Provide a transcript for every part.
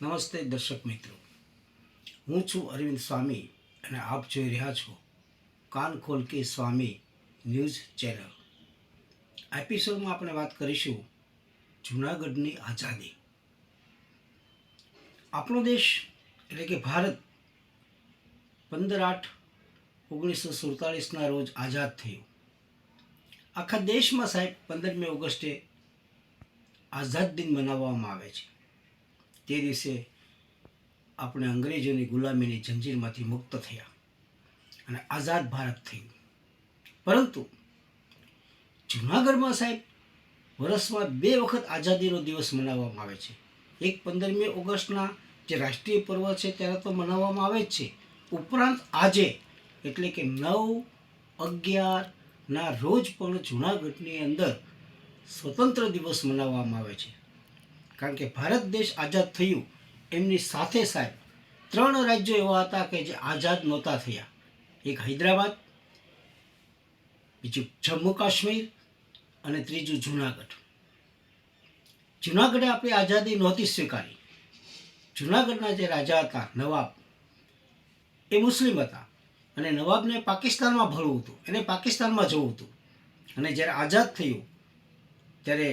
નમસ્તે દર્શક મિત્રો, હું છું અરવિંદ સ્વામી અને આપ જોઈ રહ્યા છો કાન ખોલ કે સ્વામી ન્યૂઝ ચેનલ. આ એપિસોડમાં આપણે વાત કરીશું જૂનાગઢની આઝાદી. આપણો દેશ એટલે કે ભારત 15/8/1947 રોજ આઝાદ થયું. આખા દેશમાં સાહેબ 15મી ઓગસ્ટે આઝાદ દિન મનાવવામાં આવે છે. તે દિવસે આપણે અંગ્રેજોની ગુલામીની જંજીરમાંથી મુક્ત થયા અને આઝાદ ભારત થયું. પરંતુ જૂનાગઢમાં સાહેબ વર્ષમાં 2 વખત આઝાદીનો દિવસ મનાવવામાં આવે છે. એક 15મી ઓગસ્ટના જે રાષ્ટ્રીય પર્વ છે ત્યારે તો મનાવવામાં આવે જ છે, ઉપરાંત આજે એટલે કે 9/11ના રોજ પણ જૂનાગઢની અંદર સ્વતંત્ર દિવસ મનાવવામાં આવે છે. કારણ કે ભારત દેશ આઝાદ થયું એમની સાથે સાહેબ 3 રાજ્યો એવા હતા કે જે આઝાદ નહોતા થયા. એક હૈદરાબાદ, બીજું જમ્મુ કાશ્મીર અને ત્રીજું જૂનાગઢ. જૂનાગઢે આપણી આઝાદી નહોતી સ્વીકારી. જૂનાગઢના જે રાજા હતા નવાબ, એ મુસ્લિમ હતા અને નવાબને પાકિસ્તાનમાં ભળવું હતું, એને પાકિસ્તાનમાં જવું હતું. અને જ્યારે આઝાદ થયું ત્યારે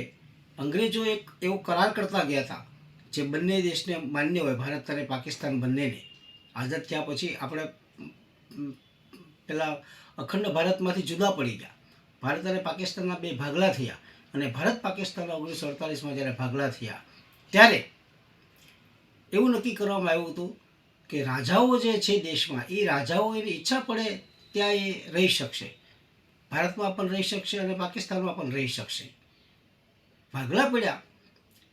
અંગ્રેજો એક એવો કરાર કરતા ગયા હતા જે બંને દેશને માન્ય હોય, ભારત અને પાકિસ્તાન બંનેને. આઝાદ થયા પછી આપણે પેલા અખંડ ભારતમાંથી જુદા પડી ગયા. ભારત અને પાકિસ્તાનના 2 ભાગલા થયા અને ભારત પાકિસ્તાનના 1948માં જ્યારે ભાગલા થયા ત્યારે એવું નક્કી કરવામાં આવ્યું હતું કે રાજાઓ જે છે દેશમાં, એ રાજાઓ એની ઈચ્છા પડે ત્યાં એ રહી શકશે. ભારતમાં પણ રહી શકશે અને પાકિસ્તાનમાં પણ રહી શકશે. ભાગલા પડ્યા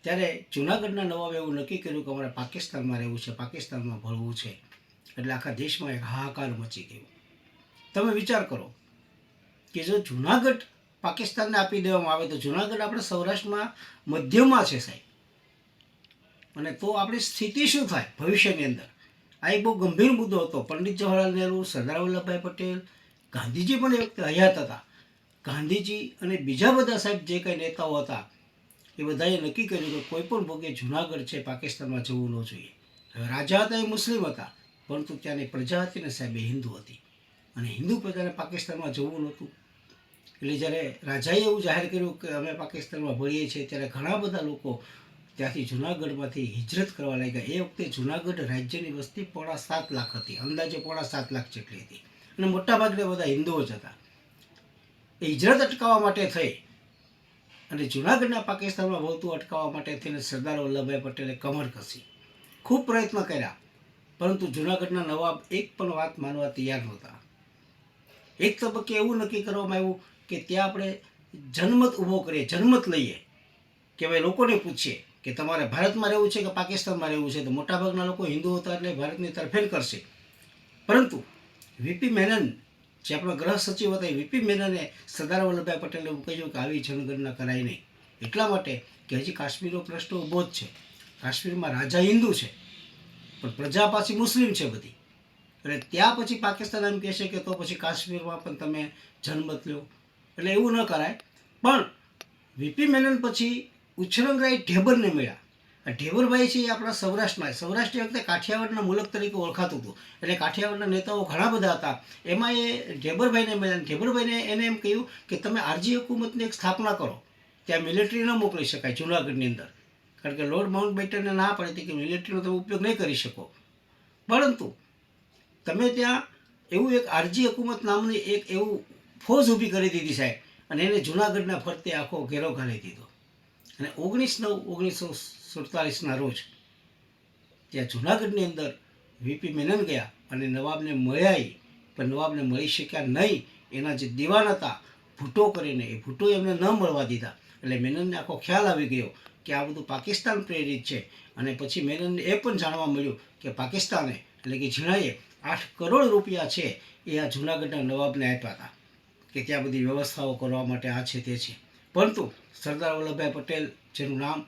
ત્યારે જૂનાગઢના નવાબે એવું નક્કી કર્યું કે અમારે પાકિસ્તાનમાં રહેવું છે, પાકિસ્તાનમાં ભળવું છે. એટલે આખા દેશમાં એક હાહાકાર મચી ગયો. તમે વિચાર કરો કે જો જૂનાગઢ પાકિસ્તાનને આપી દેવામાં આવે તો જૂનાગઢ આપણે સૌરાષ્ટ્રમાં મધ્યમાં છે સાહેબ, અને તો આપણી સ્થિતિ શું થાય ભવિષ્યની અંદર? આ એક બહુ ગંભીર મુદ્દો હતો. પંડિત જવાહરલાલ નહેરુ, સરદાર વલ્લભભાઈ પટેલ, ગાંધીજી પણ એ વખતે હયાત હતા. ગાંધીજી અને બીજા બધા સાહેબ જે કંઈ નેતાઓ હતા એ બધાએ નક્કી કર્યું કે કોઈ પણ ભોગે જૂનાગઢ છે પાકિસ્તાનમાં જવું ન જોઈએ. હવે રાજા હતા એ મુસ્લિમ હતા, પરંતુ ત્યાંની પ્રજા હતી ને સાહેબ એ હિન્દુ હતી, અને હિન્દુ પ્રજાને પાકિસ્તાનમાં જવું નહોતું. એટલે જ્યારે રાજાએ એવું જાહેર કર્યું કે અમે પાકિસ્તાનમાં ભળીએ છીએ ત્યારે ઘણા બધા લોકો ત્યાંથી જૂનાગઢમાંથી હિજરત કરવા લાગ્યા. એ વખતે જૂનાગઢ રાજ્યની વસ્તી 7.5 લાખ હતી, અંદાજે 7.5 લાખ જેટલી હતી, અને મોટાભાગના બધા હિન્દુઓ જ હતા. એ હિજરત અટકાવવા માટે થઈ અને જૂનાગઢના પાકિસ્તાનમાં વળતું અટકાવવા માટે થઈને સરદાર વલ્લભભાઈ પટેલે કમર કસી, ખૂબ પ્રયત્ન કર્યા, પરંતુ જૂનાગઢના નવાબ એક પણ વાત માનવા તૈયાર નહોતા. એક તબક્કે એવું નક્કી કરવામાં આવ્યું કે ત્યાં આપણે જનમત ઊભો કરીએ, જનમત લઈએ કે ભાઈ લોકોને પૂછીએ કે તમારે ભારતમાં રહેવું છે કે પાકિસ્તાનમાં રહેવું છે. તો મોટાભાગના લોકો હિન્દુ હતા એટલે ભારતની તરફેણ કરશે. પરંતુ વીપી મેનન જે આપણા ગૃહ સચિવ હતા, વીપી મેનને સરદાર વલ્લભભાઈ પટેલે એવું કહ્યું કે આવી જનગણના કરાય નહીં, એટલા માટે કે હજી કાશ્મીરનો પ્રશ્ન ઊભો જ છે. કાશ્મીરમાં રાજા હિન્દુ છે પણ પ્રજા પાછી મુસ્લિમ છે બધી, એટલે ત્યાં પછી પાકિસ્તાન એમ કહેશે કે તો પછી કાશ્મીરમાં પણ તમે જનમત લો, એટલે એવું ન કરાય. પણ વીપી મેનન પછી ઉછરંગરાય ઢેબરને મળ્યા. આ ઢેબરભાઈ છે એ આપણા સૌરાષ્ટ્રની વખતે કાઠિયાવાડના મુલક તરીકે ઓળખાતું હતું, એટલે કાઠિયાવાડના નેતાઓ ઘણા બધા હતા. એમાં એ ઢેબરભાઈને મળ્યા. ઢેબરભાઈને એને એમ કહ્યું કે તમે આરજી હુકુમતની એક સ્થાપના કરો, ત્યાં મિલિટરી ન મોકલી શકાય જૂનાગઢની અંદર, કારણ કે લોર્ડ માઉન્ટ બેટનને ના પાડી હતી કે મિલિટરીનો તમે ઉપયોગ નહીં કરી શકો, પરંતુ તમે ત્યાં એવું એક આરજી હુકુમત નામની એક એવું ફોજ ઊભી કરી દીધી સાહેબ, અને એને જૂનાગઢના ફરતે આખો ઘેરો ઘાલી દીધો. અને 19/9/1947ના રોજ ત્યાં જૂનાગઢની અંદર વીપી મેનન ગયા અને નવાબને મળ્યા, પણ નવાબને મળી શક્યા નહીં. એના જે દિવાન હતા ભૂટો કરીને, એ ભૂટો એમને ન મળવા દીધા. એટલે મેનનને આખો ખ્યાલ આવી ગયો કે આ બધું પાકિસ્તાન પ્રેરિત છે. અને પછી મેનનને એ પણ જાણવા મળ્યું કે પાકિસ્તાને એટલે કે ઝીણાએ 8 કરોડ રૂપિયા છે એ આ જૂનાગઢના નવાબને આપ્યા હતા કે ત્યાં બધી વ્યવસ્થાઓ કરવા માટે આ છે તે છે. પરંતુ સરદાર વલ્લભભાઈ પટેલ જેનું નામ,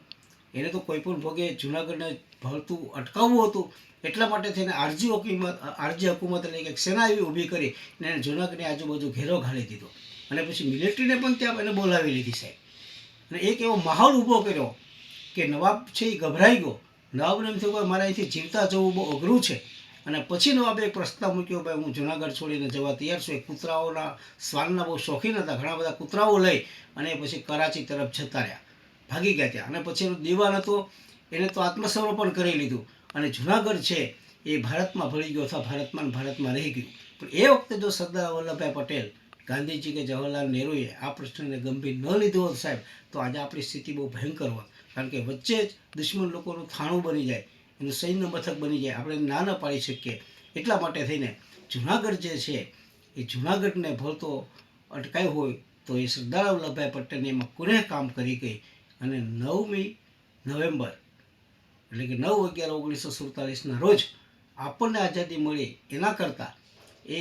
એને તો કોઈ પણ ભોગે જૂનાગઢને ભળતું અટકાવવું હતું, એટલા માટે થઈને આરજી હુકુમત એટલે કે સેના એવી ઊભી કરી અને એને જૂનાગઢની આજુબાજુ ઘેરો ઘાલી દીધો. અને પછી મિલિટરીને પણ ત્યાં એને બોલાવી લીધી સાહેબ. અને એક એવો માહોલ ઊભો કર્યો કે નવાબ છે એ ગભરાઈ ગયો નવાબને એમ થયું કે મારે અહીંથી જીવતા જવું બહુ અઘરું છે, અને પછી નવાબે એક પ્રસ્તાવ મૂક્યો, ભાઈ હું જુનાગઢ છોડીને જવા તૈયાર છું. એ કૂતરાઓના શ્વાનના બહુ શોખીન હતા, ઘણા બધા કૂતરાઓ લઈ અને પછી કરાચી તરફ જતા રહ્યા, ભાગી ગયા ત્યાં. અને પછી એનો દીવાન હતો, એને તો આત્મસમર્પણ કરી લીધું અને જુનાગઢ છે એ ભારતમાં ભળી ગયો, અથવા ભારતમાં રહી ગયું. પણ એ વખતે જો સરદાર વલ્લભભાઈ પટેલ, ગાંધીજી કે જવાહરલાલ નહેરુએ આ પ્રશ્નને ગંભીર ન લીધો હોત સાહેબ, તો આજે આપણી સ્થિતિ બહુ ભયંકર હોત. કારણ કે વચ્ચે જ દુશ્મન લોકોનું થાણું બની જાય, એનું સૈન્ય મથક બની જાય, આપણે ના ન પાડી શકીએ. એટલા માટે થઈને જુનાગઢ જે છે એ જુનાગઢને ભળતો અટકાયો હોય તો એ સરદાર વલ્લભભાઈ પટેલને એમાં કુનેહ કામ કરી ગઈ. અને 9મી નવેમ્બર એટલે કે 9/11/1947 રોજ આપણને આઝાદી મળી, એના કરતાં એ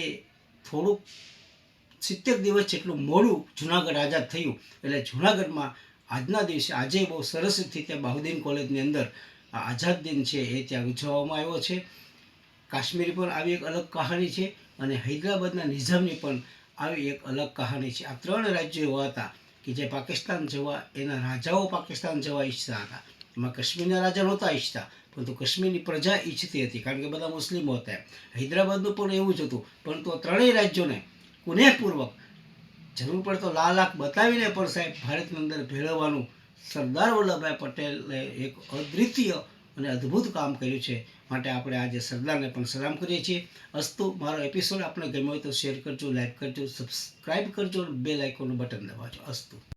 થોડુંક 70 દિવસ જેટલું મોડું જુનાગઢ આઝાદ થયું. એટલે જુનાગઢમાં આજના દિવસે આજે બહુ સરસ રીતે બાહુદ્દીન કોલેજની અંદર આ આઝાદ દિન છે એ ત્યાં ઉજવવામાં આવ્યો છે. કાશ્મીરી પણ આવી એક અલગ કહાની છે, અને હૈદરાબાદના નિઝામની પણ આવી એક અલગ કહાની છે. આ 3 રાજ્યો એવા હતા કે જે પાકિસ્તાન જવા, એના રાજાઓ પાકિસ્તાન જવા ઈચ્છતા હતા. એમાં કાશ્મીરના રાજા નહોતા ઈચ્છતા, પરંતુ કાશ્મીરની પ્રજા ઈચ્છતી હતી, કારણ કે બધા મુસ્લિમો હતા. હૈદરાબાદનું પણ એવું જ હતું, પરંતુ આ 3 રાજ્યોને કુનેહપૂર્વક જરૂર પડે તો લાલ આંખ બતાવીને પણ સાહેબ ભારતની અંદર ભેળવવાનું સરદાર વલ્લભભાઈ પટેલે એક અદ્વિતીય અને અદ્ભુત કામ કર્યું છે. માટે આપણે આજે સરદારને પણ સલામ કરીએ છીએ. અસ્તુ. મારો એપિસોડ આપણે ગમ્યો હોય તો શેર કરજો, લાઈક કરજો, સબસ્ક્રાઈબ કરજો, બેલ આઇકોનનું બટન દબાવજો. અસ્તુ.